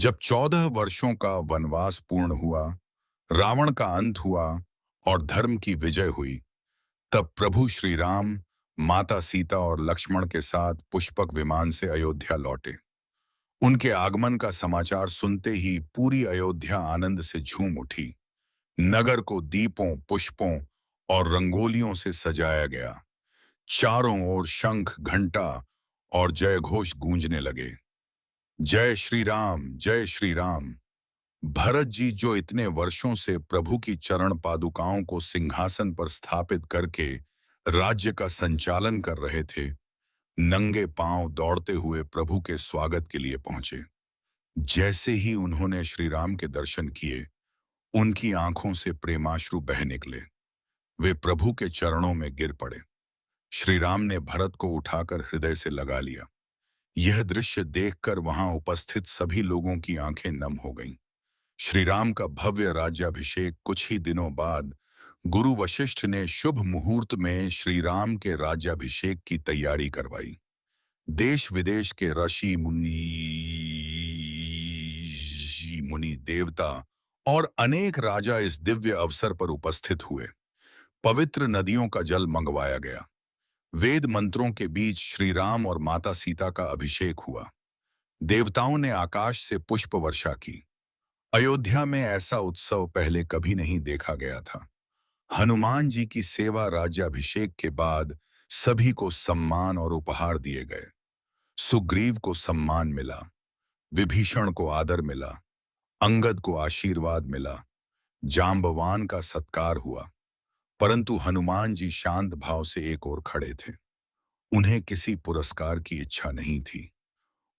जब 14 वर्षों का वनवास पूर्ण हुआ, रावण का अंत हुआ और धर्म की विजय हुई, तब प्रभु श्री राम माता सीता और लक्ष्मण के साथ पुष्पक विमान से अयोध्या लौटे। उनके आगमन का समाचार सुनते ही पूरी अयोध्या आनंद से झूम उठी। नगर को दीपों, पुष्पों और रंगोलियों से सजाया गया। चारों ओर शंख, घंटा और जय घोष गूंजने लगे। जय श्री राम, जय श्री राम। भरत जी, जो इतने वर्षों से प्रभु की चरण पादुकाओं को सिंहासन पर स्थापित करके राज्य का संचालन कर रहे थे, नंगे पांव दौड़ते हुए प्रभु के स्वागत के लिए पहुंचे। जैसे ही उन्होंने श्री राम के दर्शन किए, उनकी आंखों से प्रेमाश्रु बह निकले। वे प्रभु के चरणों में गिर पड़े। श्री राम ने भरत को उठाकर हृदय से लगा लिया। यह दृश्य देखकर वहां उपस्थित सभी लोगों की आंखें नम हो गईं। श्री राम का भव्य राज्याभिषेक कुछ ही दिनों बाद गुरु वशिष्ठ ने शुभ मुहूर्त में श्री राम के राज्याभिषेक की तैयारी करवाई। देश विदेश के ऋषि मुनि देवता और अनेक राजा इस दिव्य अवसर पर उपस्थित हुए। पवित्र नदियों का जल मंगवाया गया। वेद मंत्रों के बीच श्री राम और माता सीता का अभिषेक हुआ। देवताओं ने आकाश से पुष्प वर्षा की। अयोध्या में ऐसा उत्सव पहले कभी नहीं देखा गया था। हनुमान जी की सेवा राज्याभिषेक के बाद सभी को सम्मान और उपहार दिए गए। सुग्रीव को सम्मान मिला, विभीषण को आदर मिला, अंगद को आशीर्वाद मिला, जाम्बवान का सत्कार हुआ। परंतु हनुमान जी शांत भाव से एक ओर खड़े थे। उन्हें किसी पुरस्कार की इच्छा नहीं थी।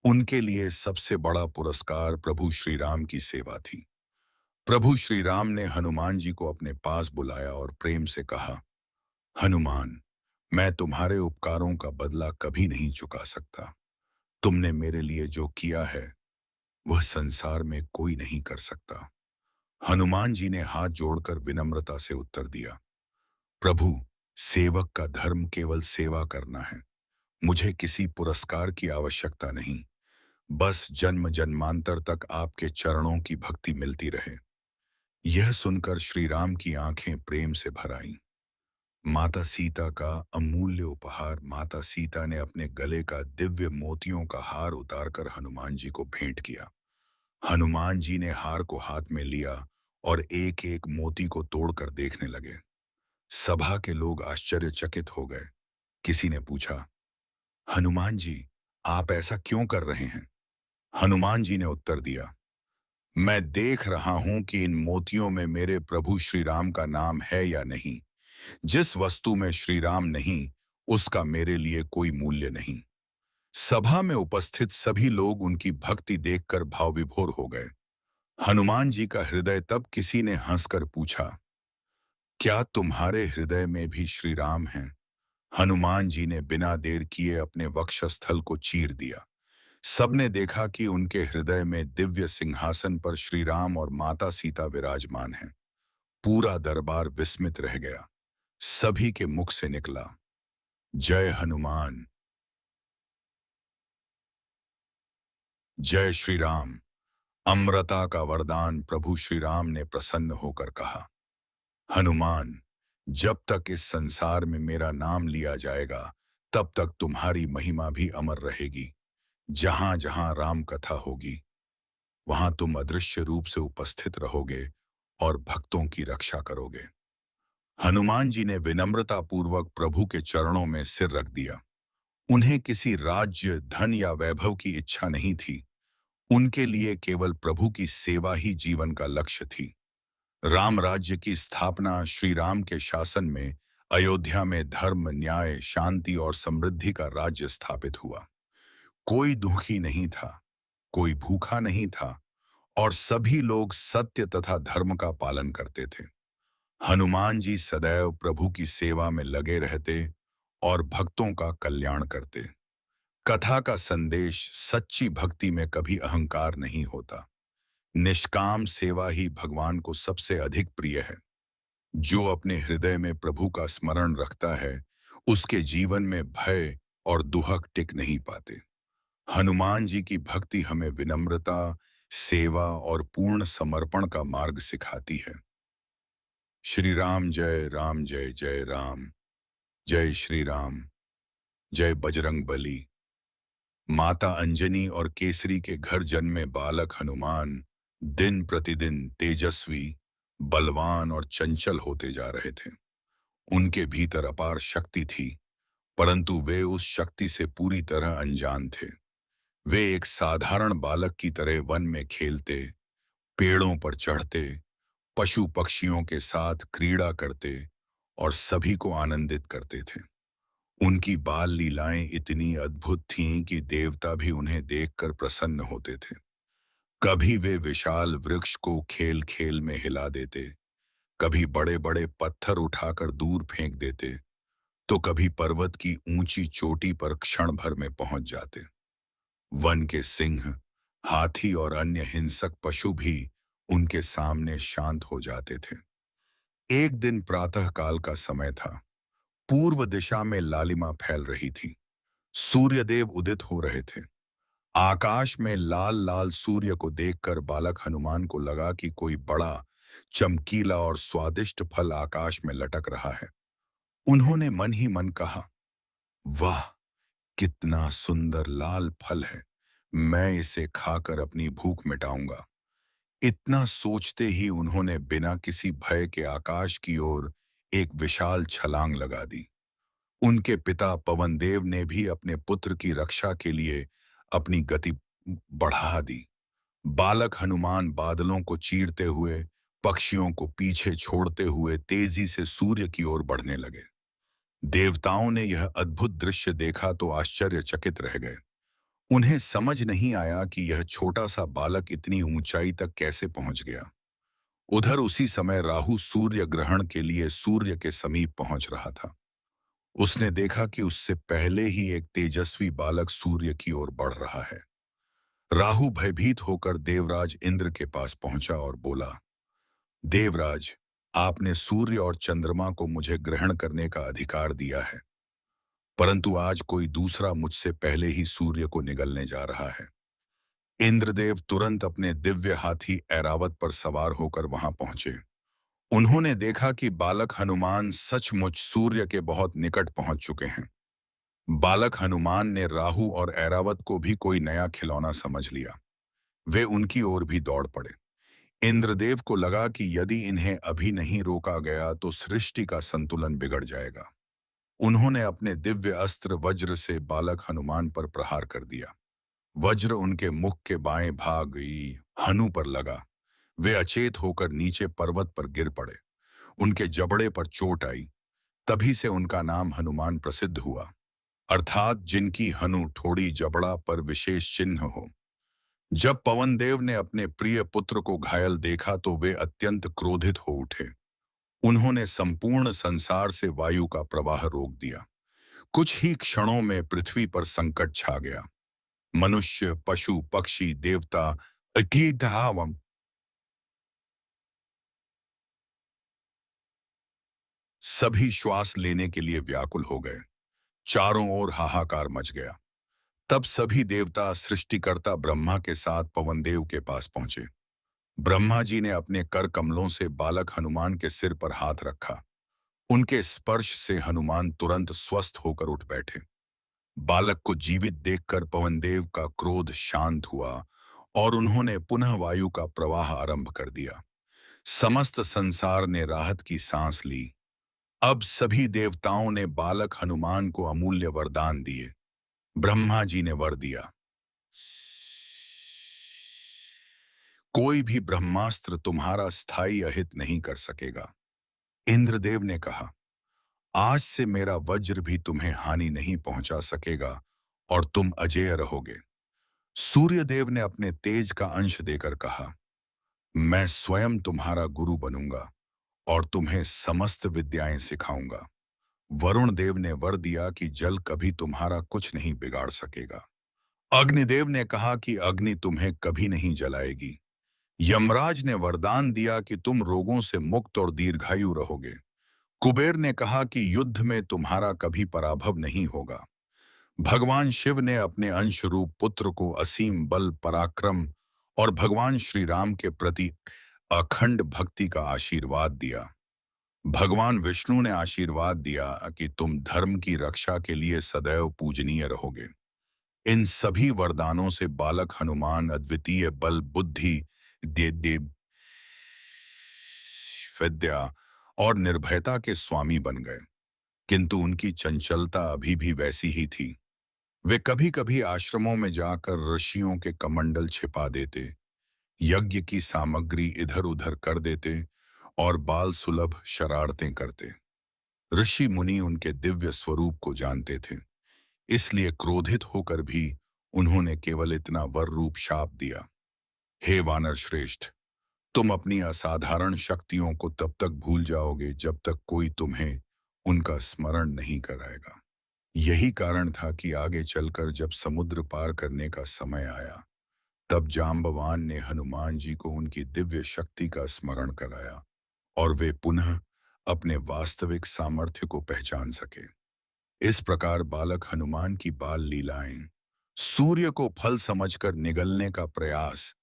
उनके लिए सबसे बड़ा पुरस्कार प्रभु श्री राम की सेवा थी। प्रभु श्री राम ने हनुमान जी को अपने पास बुलाया और प्रेम से कहा, हनुमान, मैं तुम्हारे उपकारों का बदला कभी नहीं चुका सकता। तुमने मेरे लिए जो किया है वह संसार में कोई नहीं कर सकता। हनुमान जी ने हाथ जोड़कर विनम्रता से उत्तर दिया, प्रभु, सेवक का धर्म केवल सेवा करना है। मुझे किसी पुरस्कार की आवश्यकता नहीं। बस जन्म जन्मांतर तक आपके चरणों की भक्ति मिलती रहे। यह सुनकर श्री राम की आंखें प्रेम से भर आईं। माता सीता का अमूल्य उपहार। माता सीता ने अपने गले का दिव्य मोतियों का हार उतारकर हनुमान जी को भेंट किया। हनुमान जी ने हार को हाथ में लिया और एक एक मोती को तोड़कर देखने लगे। सभा के लोग आश्चर्यचकित हो गए। किसी ने पूछा, हनुमान जी, आप ऐसा क्यों कर रहे हैं? हनुमान जी ने उत्तर दिया, मैं देख रहा हूं कि इन मोतियों में मेरे प्रभु श्री राम का नाम है या नहीं। जिस वस्तु में श्री राम नहीं, उसका मेरे लिए कोई मूल्य नहीं। सभा में उपस्थित सभी लोग उनकी भक्ति देखकर भावविभोर हो गए। हनुमान जी का हृदय तब किसी ने हंसकर पूछा, क्या तुम्हारे हृदय में भी श्री राम हैं? हनुमान जी ने बिना देर किए अपने वक्षस्थल को चीर दिया। सबने देखा कि उनके हृदय में दिव्य सिंहासन पर श्री राम और माता सीता विराजमान हैं। पूरा दरबार विस्मित रह गया। सभी के मुख से निकला, जय हनुमान, जय श्री राम। अमरता का वरदान। प्रभु श्री राम ने प्रसन्न होकर कहा, हनुमान, जब तक इस संसार में मेरा नाम लिया जाएगा, तब तक तुम्हारी महिमा भी अमर रहेगी। जहां जहां राम कथा होगी, वहां तुम अदृश्य रूप से उपस्थित रहोगे और भक्तों की रक्षा करोगे। हनुमान जी ने विनम्रता पूर्वक प्रभु के चरणों में सिर रख दिया। उन्हें किसी राज्य, धन या वैभव की इच्छा नहीं थी। उनके लिए केवल प्रभु की सेवा ही जीवन का लक्ष्य थी। राम राज्य की स्थापना। श्री राम के शासन में अयोध्या में धर्म, न्याय, शांति और समृद्धि का राज्य स्थापित हुआ। कोई दुखी नहीं था, कोई भूखा नहीं था और सभी लोग सत्य तथा धर्म का पालन करते थे। हनुमान जी सदैव प्रभु की सेवा में लगे रहते और भक्तों का कल्याण करते। कथा का संदेश, सच्ची भक्ति में कभी अहंकार नहीं होता। निष्काम सेवा ही भगवान को सबसे अधिक प्रिय है। जो अपने हृदय में प्रभु का स्मरण रखता है, उसके जीवन में भय और दुहक टिक नहीं पाते। हनुमान जी की भक्ति हमें विनम्रता, सेवा और पूर्ण समर्पण का मार्ग सिखाती है। श्री राम जय जय राम, जय श्री राम, जय बजरंग बली। माता अंजनी और केसरी के घर जन्मे बालक हनुमान दिन प्रतिदिन तेजस्वी, बलवान और चंचल होते जा रहे थे। उनके भीतर अपार शक्ति थी, परंतु वे उस शक्ति से पूरी तरह अनजान थे। वे एक साधारण बालक की तरह वन में खेलते, पेड़ों पर चढ़ते, पशु पक्षियों के साथ क्रीड़ा करते और सभी को आनंदित करते थे। उनकी बाल लीलाएं इतनी अद्भुत थीं कि देवता भी उन्हें देखकर प्रसन्न होते थे। कभी वे विशाल वृक्ष को खेल खेल में हिला देते, कभी बड़े बड़े पत्थर उठाकर दूर फेंक देते, तो कभी पर्वत की ऊंची चोटी पर क्षण भर में पहुंच जाते। वन के सिंह, हाथी और अन्य हिंसक पशु भी उनके सामने शांत हो जाते थे। एक दिन प्रातःकाल का समय था। पूर्व दिशा में लालिमा फैल रही थी। सूर्यदेव उदित हो रहे थे। आकाश में लाल लाल सूर्य को देखकर बालक हनुमान को लगा कि कोई बड़ा, चमकीला और स्वादिष्ट फल आकाश में लटक रहा है। उन्होंने मन ही मन कहा, वाह, कितना सुंदर लाल फल है। मैं इसे खाकर अपनी भूख मिटाऊंगा। इतना सोचते ही उन्होंने बिना किसी भय के आकाश की ओर एक विशाल छलांग लगा दी। उनके पिता पवनदेव ने भी अपने पुत्र की रक्षा के लिए अपनी गति बढ़ा दी। बालक हनुमान बादलों को चीरते हुए, पक्षियों को पीछे छोड़ते हुए तेजी से सूर्य की ओर बढ़ने लगे। देवताओं ने यह अद्भुत दृश्य देखा तो आश्चर्यचकित रह गए। उन्हें समझ नहीं आया कि यह छोटा सा बालक इतनी ऊंचाई तक कैसे पहुंच गया। उधर उसी समय राहु सूर्य ग्रहण के लिए सूर्य के समीप पहुंच रहा था। उसने देखा कि उससे पहले ही एक तेजस्वी बालक सूर्य की ओर बढ़ रहा है। राहु भयभीत होकर देवराज इंद्र के पास पहुंचा और बोला, देवराज, आपने सूर्य और चंद्रमा को मुझे ग्रहण करने का अधिकार दिया है, परंतु आज कोई दूसरा मुझसे पहले ही सूर्य को निगलने जा रहा है। इंद्रदेव तुरंत अपने दिव्य हाथी ऐरावत पर सवार होकर वहां पहुंचे। उन्होंने देखा कि बालक हनुमान सचमुच सूर्य के बहुत निकट पहुंच चुके हैं। बालक हनुमान ने राहु और ऐरावत को भी कोई नया खिलौना समझ लिया। वे उनकी ओर भी दौड़ पड़े। इंद्रदेव को लगा कि यदि इन्हें अभी नहीं रोका गया तो सृष्टि का संतुलन बिगड़ जाएगा। उन्होंने अपने दिव्य अस्त्र वज्र से बालक हनुमान पर प्रहार कर दिया। वज्र उनके मुख के बाएं भाग हनु पर लगा। वे अचेत होकर नीचे पर्वत पर गिर पड़े। उनके जबड़े पर चोट आई। तभी से उनका नाम हनुमान प्रसिद्ध हुआ, अर्थात जिनकी हनु ठोड़ी जबड़ा पर विशेष चिन्ह हो। जब पवनदेव ने अपने प्रिय पुत्र को घायल देखा तो वे अत्यंत क्रोधित हो उठे। उन्होंने संपूर्ण संसार से वायु का प्रवाह रोक दिया। कुछ ही क्षणों में पृथ्वी पर संकट छा गया। मनुष्य, पशु, पक्षी, देवता, अकीदावम सभी श्वास लेने के लिए व्याकुल हो गए। चारों ओर हाहाकार मच गया। तब सभी देवता सृष्टिकर्ता ब्रह्मा के साथ पवनदेव के पास पहुंचे। ब्रह्मा जी ने अपने कर कमलों से बालक हनुमान के सिर पर हाथ रखा। उनके स्पर्श से हनुमान तुरंत स्वस्थ होकर उठ बैठे। बालक को जीवित देखकर पवनदेव का क्रोध शांत हुआ और उन्होंने पुनः वायु का प्रवाह आरंभ कर दिया। समस्त संसार ने राहत की सांस ली। अब सभी देवताओं ने बालक हनुमान को अमूल्य वरदान दिए। ब्रह्मा जी ने वर दिया, कोई भी ब्रह्मास्त्र तुम्हारा स्थायी अहित नहीं कर सकेगा। इंद्रदेव ने कहा, आज से मेरा वज्र भी तुम्हें हानि नहीं पहुंचा सकेगा और तुम अजेय रहोगे। सूर्यदेव ने अपने तेज का अंश देकर कहा, मैं स्वयं तुम्हारा गुरु बनूंगा और तुम्हें समस्त विद्याएं सिखाऊंगा। वरुण देव ने वर दिया कि जल कभी तुम्हारा कुछ नहीं बिगाड़ सकेगा। अग्निदेव ने कहा कि अग्नि तुम्हें कभी नहीं जलाएगी। यमराज ने वरदान दिया कि तुम रोगों से मुक्त और दीर्घायु रहोगे। कुबेर ने कहा कि युद्ध में तुम्हारा कभी पराभव नहीं होगा। भगवान शिव ने अपने अंश रूप पुत्र को असीम बल, पराक्रम और भगवान श्री राम के प्रति अखंड भक्ति का आशीर्वाद दिया। भगवान विष्णु ने आशीर्वाद दिया कि तुम धर्म की रक्षा के लिए सदैव पूजनीय रहोगे। इन सभी वरदानों से बालक हनुमान अद्वितीय बल, बुद्धि, दे विद्या और निर्भयता के स्वामी बन गए। किंतु उनकी चंचलता अभी भी वैसी ही थी। वे कभी कभी आश्रमों में जाकर ऋषियों के कमंडल छिपा देते, यज्ञ की सामग्री इधर उधर कर देते और बाल सुलभ शरारतें करते। ऋषि मुनि उनके दिव्य स्वरूप को जानते थे, इसलिए क्रोधित होकर भी उन्होंने केवल इतना वर रूप शाप दिया, हे वानर श्रेष्ठ, तुम अपनी असाधारण शक्तियों को तब तक भूल जाओगे जब तक कोई तुम्हें उनका स्मरण नहीं कराएगा। यही कारण था कि आगे चलकर जब समुद्र पार करने का समय आया, तब जाम्बवान ने हनुमान जी को उनकी दिव्य शक्ति का स्मरण कराया और वे पुनः अपने वास्तविक सामर्थ्य को पहचान सके। इस प्रकार बालक हनुमान की बाल लीलाएं, सूर्य को फल समझकर निगलने का प्रयास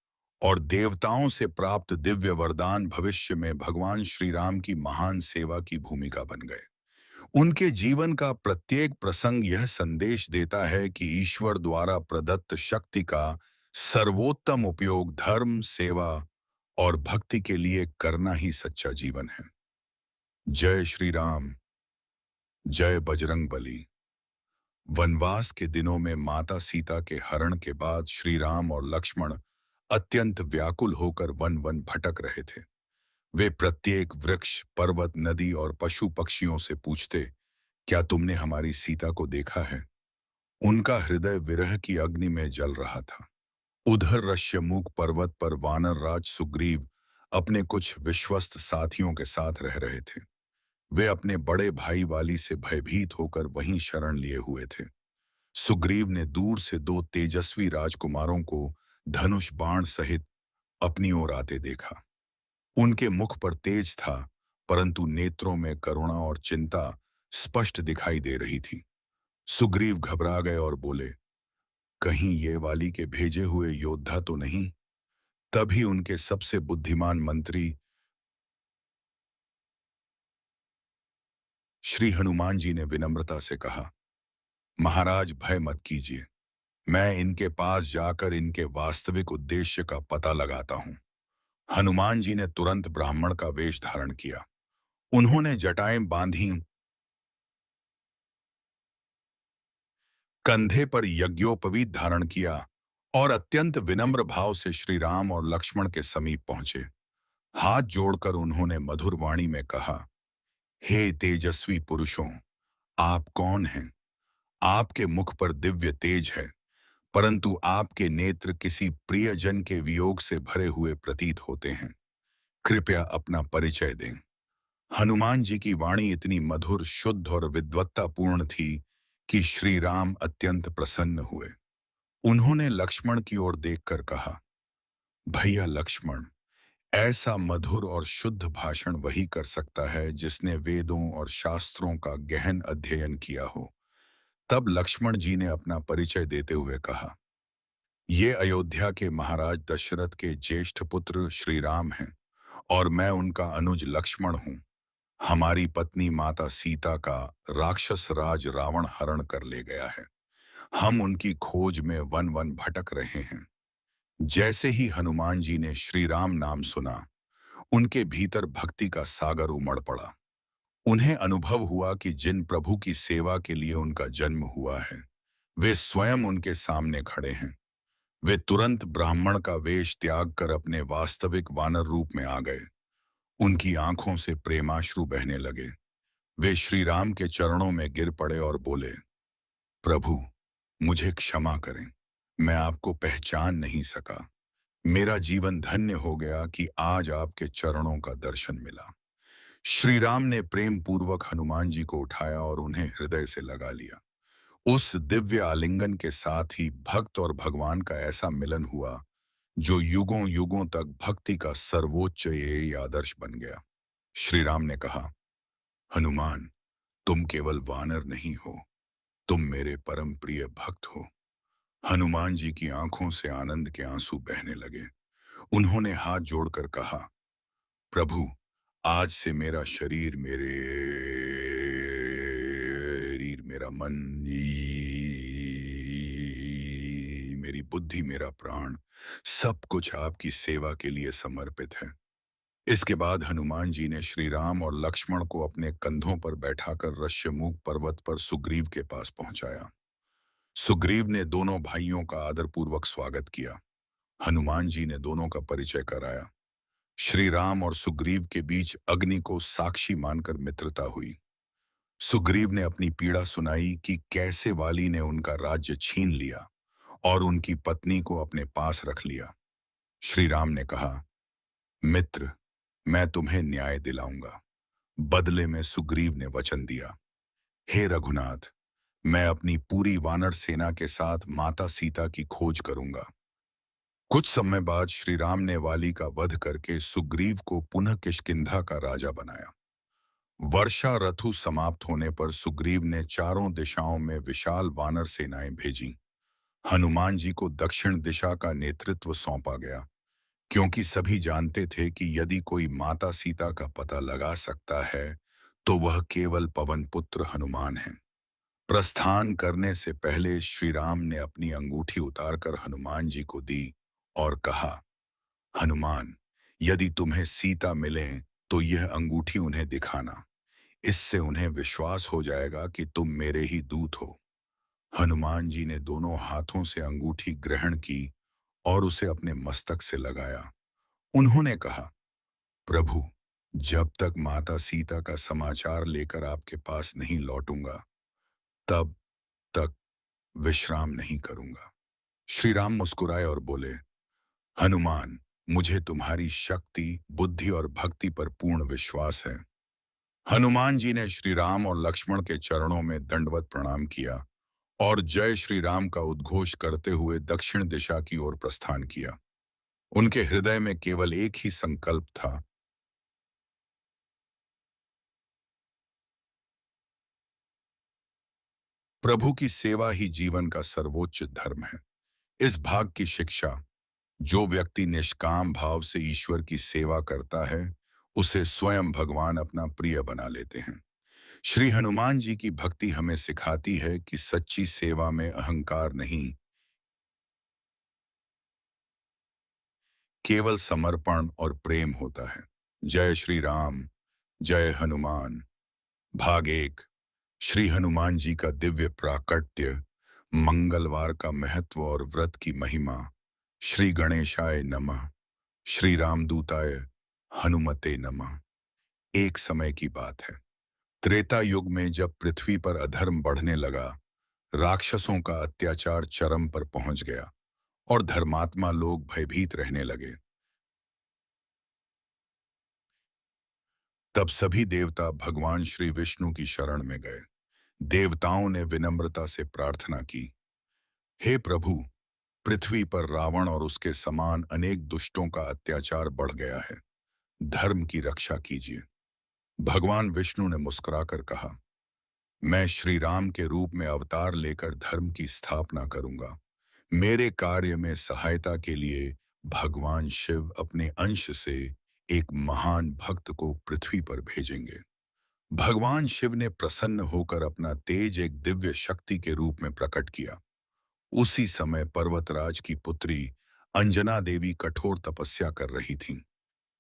और देवताओं से प्राप्त दिव्य वरदान भविष्य में भगवान श्री राम की महान सेवा की भूमिका बन गए। उनके जीवन का प्रत्येक प्रसंग यह संदेश देता है कि ईश्वर द्वारा प्रदत्त शक्ति का सर्वोत्तम उपयोग धर्म, सेवा और भक्ति के लिए करना ही सच्चा जीवन है। जय श्री राम, जय बजरंग बली। वनवास के दिनों में माता सीता के हरण के बाद श्री राम और लक्ष्मण अत्यंत व्याकुल होकर वन वन भटक रहे थे। वे प्रत्येक वृक्ष, पर्वत, नदी और पशु पक्षियों से पूछते, क्या तुमने हमारी सीता को देखा है? उनका हृदय विरह की अग्नि में जल रहा था। उधर ऋष्यमूक पर्वत पर वानर राज सुग्रीव अपने कुछ विश्वस्त साथियों के साथ रह रहे थे। वे अपने बड़े भाई वाली से भयभीत होकर वहीं शरण लिए हुए थे। सुग्रीव ने दूर से दो तेजस्वी राजकुमारों को धनुष बाण सहित अपनी ओर आते देखा। उनके मुख पर तेज था, परंतु नेत्रों में करुणा और चिंता स्पष्ट दिखाई दे रही थी। सुग्रीव घबरा गए और बोले, कहीं ये वाली के भेजे हुए योद्धा तो नहीं? तभी उनके सबसे बुद्धिमान मंत्री श्री हनुमान जी ने विनम्रता से कहा, महाराज भय मत कीजिए, मैं इनके पास जाकर इनके वास्तविक उद्देश्य का पता लगाता हूं। हनुमान जी ने तुरंत ब्राह्मण का वेश धारण किया। उन्होंने जटाएं बांधी, कंधे पर यज्ञोपवीत धारण किया और अत्यंत विनम्र भाव से श्री राम और लक्ष्मण के समीप पहुंचे। हाथ जोड़कर उन्होंने मधुर वाणी में कहा, हे तेजस्वी पुरुषों, आप कौन हैं? आपके मुख पर दिव्य तेज है, परंतु आपके नेत्र किसी प्रियजन के वियोग से भरे हुए प्रतीत होते हैं। कृपया अपना परिचय दें। हनुमान जी की वाणी इतनी मधुर, शुद्ध और विद्वत्तापूर्ण थी कि श्री राम अत्यंत प्रसन्न हुए। उन्होंने लक्ष्मण की ओर देखकर कहा, भैया लक्ष्मण, ऐसा मधुर और शुद्ध भाषण वही कर सकता है जिसने वेदों और शास्त्रों का गहन अध्ययन किया हो। तब लक्ष्मण जी ने अपना परिचय देते हुए कहा, ये अयोध्या के महाराज दशरथ के ज्येष्ठ पुत्र श्री राम हैं और मैं उनका अनुज लक्ष्मण हूँ। हमारी पत्नी माता सीता का राक्षस राज रावण हरण कर ले गया है। हम उनकी खोज में वन वन भटक रहे हैं। जैसे ही हनुमान जी ने श्री राम नाम सुना, उनके भीतर भक्ति का सागर उमड़ पड़ा। उन्हें अनुभव हुआ कि जिन प्रभु की सेवा के लिए उनका जन्म हुआ है, वे स्वयं उनके सामने खड़े हैं। वे तुरंत ब्राह्मण का वेश त्याग कर अपने वास्तविक वानर रूप में आ गए। उनकी आंखों से प्रेमाश्रु बहने लगे। वे श्री राम के चरणों में गिर पड़े और बोले, प्रभु, मुझे क्षमा करें, मैं आपको पहचान नहीं सका। मेरा जीवन धन्य हो गया कि आज आपके चरणों का दर्शन मिला। श्री राम ने प्रेम पूर्वक हनुमान जी को उठाया और उन्हें हृदय से लगा लिया। उस दिव्य आलिंगन के साथ ही भक्त और भगवान का ऐसा मिलन हुआ जो युगों युगों तक भक्ति का सर्वोच्च ये आदर्श बन गया। श्री राम ने कहा, हनुमान, तुम केवल वानर नहीं हो, तुम मेरे परम प्रिय भक्त हो। हनुमान जी की आंखों से आनंद के आंसू बहने लगे। उन्होंने हाथ जोड़कर कहा, प्रभु, आज से मेरा शरीर मेरा मन, मेरी बुद्धि, मेरा प्राण, सब कुछ आपकी सेवा के लिए समर्पित है। इसके बाद हनुमान जी ने श्री राम और लक्ष्मण को अपने कंधों पर बैठाकर ऋष्यमूक पर्वत पर सुग्रीव के पास पहुंचाया। सुग्रीव ने दोनों भाइयों का आदरपूर्वक स्वागत किया। हनुमान जी ने दोनों का परिचय कराया। श्री राम और सुग्रीव के बीच अग्नि को साक्षी मानकर मित्रता हुई। सुग्रीव ने अपनी पीड़ा सुनाई कि कैसे वाली ने उनका राज्य छीन लिया और उनकी पत्नी को अपने पास रख लिया। श्री राम ने कहा, मित्र, मैं तुम्हें न्याय दिलाऊंगा। बदले में सुग्रीव ने वचन दिया, हे रघुनाथ, मैं अपनी पूरी वानर सेना के साथ माता सीता की खोज करूंगा। कुछ समय बाद श्री राम ने वाली का वध करके सुग्रीव को पुनः किष्किंधा का राजा बनाया। वर्षा ऋतु समाप्त होने पर सुग्रीव ने चारों दिशाओं में विशाल वानर सेनाएं भेजी। हनुमान जी को दक्षिण दिशा का नेतृत्व सौंपा गया, क्योंकि सभी जानते थे कि यदि कोई माता सीता का पता लगा सकता है तो वह केवल पवन पुत्र हनुमान है। प्रस्थान करने से पहले श्री राम ने अपनी अंगूठी उतारकर हनुमान जी को दी और कहा, हनुमान, यदि तुम्हें सीता मिले तो यह अंगूठी उन्हें दिखाना। इससे उन्हें विश्वास हो जाएगा कि तुम मेरे ही दूत हो। हनुमान जी ने दोनों हाथों से अंगूठी ग्रहण की और उसे अपने मस्तक से लगाया। उन्होंने कहा, प्रभु, जब तक माता सीता का समाचार लेकर आपके पास नहीं लौटूंगा, तब तक विश्राम नहीं करूंगा। श्री राम मुस्कुराए और बोले, हनुमान, मुझे तुम्हारी शक्ति, बुद्धि और भक्ति पर पूर्ण विश्वास है। हनुमान जी ने श्री राम और लक्ष्मण के चरणों में दंडवत प्रणाम किया और जय श्री राम का उद्घोष करते हुए दक्षिण दिशा की ओर प्रस्थान किया। उनके हृदय में केवल एक ही संकल्प था, प्रभु की सेवा ही जीवन का सर्वोच्च धर्म है। इस भाग की शिक्षा, जो व्यक्ति निष्काम भाव से ईश्वर की सेवा करता है, उसे स्वयं भगवान अपना प्रिय बना लेते हैं। श्री हनुमान जी की भक्ति हमें सिखाती है कि सच्ची सेवा में अहंकार नहीं, केवल समर्पण और प्रेम होता है। जय श्री राम, जय हनुमान। भाग एक, श्री हनुमान जी का दिव्य प्राकट्य, मंगलवार का महत्व और व्रत की महिमा। श्री गणेशाय नमः, श्री रामदूताय हनुमते नमः। एक समय की बात है, त्रेता युग में जब पृथ्वी पर अधर्म बढ़ने लगा, राक्षसों का अत्याचार चरम पर पहुंच गया और धर्मात्मा लोग भयभीत रहने लगे। तब सभी देवता भगवान श्री विष्णु की शरण में गए। देवताओं ने विनम्रता से प्रार्थना की, हे प्रभु, पृथ्वी पर रावण और उसके समान अनेक दुष्टों का अत्याचार बढ़ गया है। धर्म की रक्षा कीजिए। भगवान विष्णु ने मुस्कुराकर कहा, मैं श्री राम के रूप में अवतार लेकर धर्म की स्थापना करूंगा। मेरे कार्य में सहायता के लिए भगवान शिव अपने अंश से एक महान भक्त को पृथ्वी पर भेजेंगे। भगवान शिव ने प्रसन्न होकर अपना तेज एक दिव्य शक्ति के रूप में प्रकट किया। उसी समय पर्वतराज की पुत्री अंजना देवी कठोर तपस्या कर रही थीं।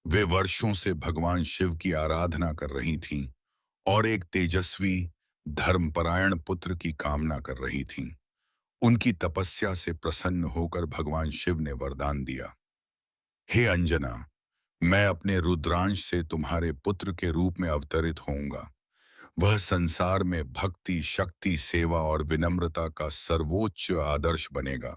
वे वर्षों से भगवान शिव की आराधना कर रही थीं और एक तेजस्वी, धर्मपरायण पुत्र की कामना कर रही थीं। उनकी तपस्या से प्रसन्न होकर भगवान शिव ने वरदान दिया, हे अंजना, मैं अपने रुद्रांश से तुम्हारे पुत्र के रूप में अवतरित होऊंगा। वह संसार में भक्ति, शक्ति, सेवा और विनम्रता का सर्वोच्च आदर्श बनेगा।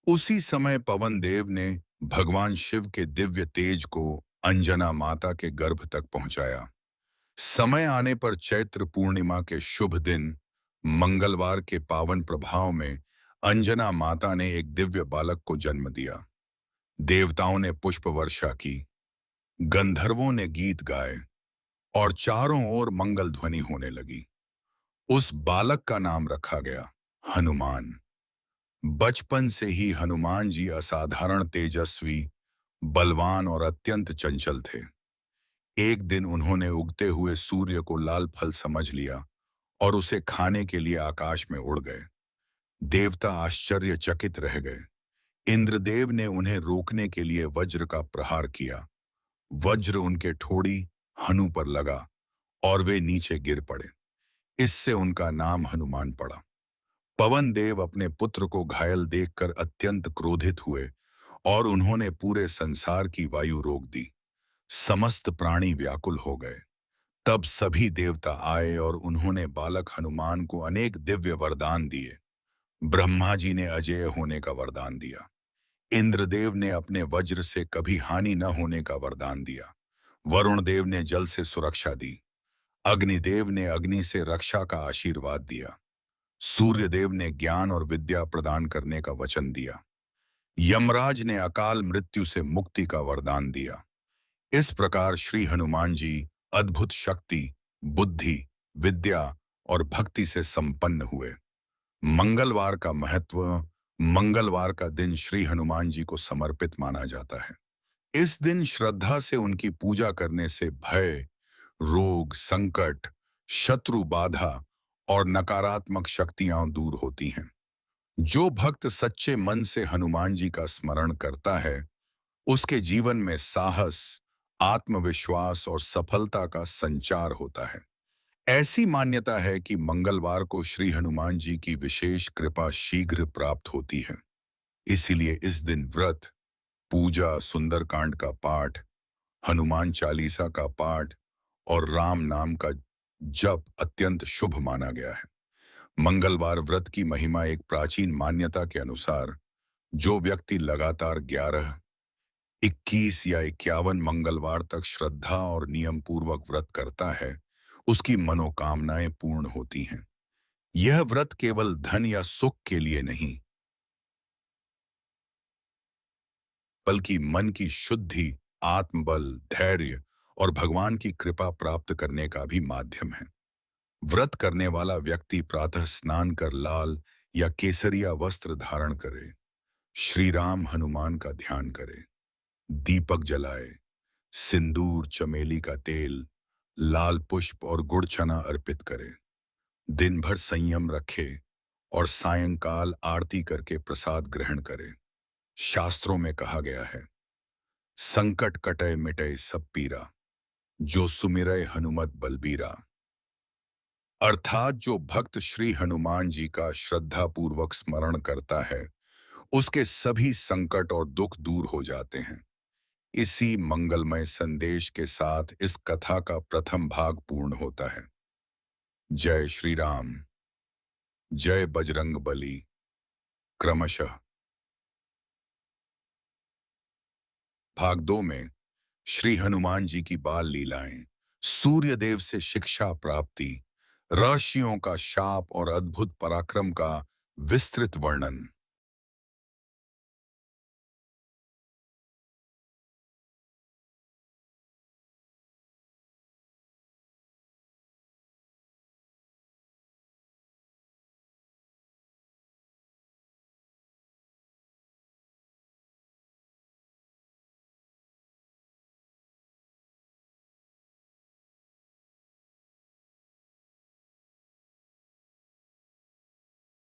उसी समय पवन देव ने भगवान शिव के दिव्य तेज को अंजना माता के गर्भ तक पहुंचाया। समय आने पर चैत्र पूर्णिमा के शुभ दिन, मंगलवार के पावन प्रभाव में अंजना माता ने एक दिव्य बालक को जन्म दिया। देवताओं ने पुष्प वर्षा की, गंधर्वों ने गीत गाए और चारों ओर मंगल ध्वनि होने लगी। उस बालक का नाम रखा गया हनुमान। बचपन से ही हनुमान जी असाधारण तेजस्वी, बलवान और अत्यंत चंचल थे। एक दिन उन्होंने उगते हुए सूर्य को लाल फल समझ लिया और उसे खाने के लिए आकाश में उड़ गए। देवता आश्चर्यचकित रह गए। इंद्रदेव ने उन्हें रोकने के लिए वज्र का प्रहार किया। वज्र उनके ठोड़ी हनु पर लगा और वे नीचे गिर पड़े। इससे उनका नाम हनुमान पड़ा। पवन देव अपने पुत्र को घायल देखकर अत्यंत क्रोधित हुए और उन्होंने पूरे संसार की वायु रोक दी। समस्त प्राणी व्याकुल हो गए। तब सभी देवता आए और उन्होंने बालक हनुमान को अनेक दिव्य वरदान दिए। ब्रह्मा जी ने अजेय होने का वरदान दिया। इंद्रदेव ने अपने वज्र से कभी हानि न होने का वरदान दिया। वरुण देव ने जल से सुरक्षा दी। अग्निदेव ने अग्नि से रक्षा का आशीर्वाद दिया। सूर्यदेव ने ज्ञान और विद्या प्रदान करने का वचन दिया। यमराज ने अकाल मृत्यु से मुक्ति का वरदान दिया। इस प्रकार श्री हनुमान जी अद्भुत शक्ति, बुद्धि, विद्या और भक्ति से संपन्न हुए। मंगलवार का महत्व। मंगलवार का दिन श्री हनुमान जी को समर्पित माना जाता है। इस दिन श्रद्धा से उनकी पूजा करने से भय, रोग, संकट, शत्रु बाधा और नकारात्मक शक्तियां दूर होती हैं। जो भक्त सच्चे मन से हनुमान जी का स्मरण करता है, उसके जीवन में साहस, आत्मविश्वास और सफलता का संचार होता है। ऐसी मान्यता है कि मंगलवार को श्री हनुमान जी की विशेष कृपा शीघ्र प्राप्त होती है। इसीलिए इस दिन व्रत, पूजा, सुंदरकांड का पाठ, हनुमान चालीसा का पाठ और राम नाम का जप अत्यंत शुभ माना गया है। मंगलवार व्रत की महिमा। एक प्राचीन मान्यता के अनुसार जो व्यक्ति लगातार 11, 21 या 51 मंगलवार तक श्रद्धा और नियम पूर्वक व्रत करता है, उसकी मनोकामनाएं पूर्ण होती हैं। यह व्रत केवल धन या सुख के लिए नहीं, बल्कि मन की शुद्धि, आत्मबल, धैर्य और भगवान की कृपा प्राप्त करने का भी माध्यम है। व्रत करने वाला व्यक्ति प्रातः स्नान कर लाल या केसरिया वस्त्र धारण करे, श्री राम हनुमान का ध्यान करे, दीपक जलाए, सिंदूर, चमेली का तेल, लाल पुष्प और गुड़ चना अर्पित करे, दिन भर संयम रखे और सायंकाल आरती करके प्रसाद ग्रहण करे। शास्त्रों में कहा गया है, संकट कटय मिटय सब पीरा, जो सुमिरय हनुमत बलबीरा। अर्थात जो भक्त श्री हनुमान जी का श्रद्धा पूर्वक स्मरण करता है, उसके सभी संकट और दुख दूर हो जाते हैं। इसी मंगलमय संदेश के साथ इस कथा का प्रथम भाग पूर्ण होता है। जय श्री राम, जय बजरंग बली। क्रमशः भाग 2 में श्री हनुमान जी की बाल लीलाएं, सूर्यदेव से शिक्षा प्राप्ति, ऋषियों का शाप और अद्भुत पराक्रम का विस्तृत वर्णन।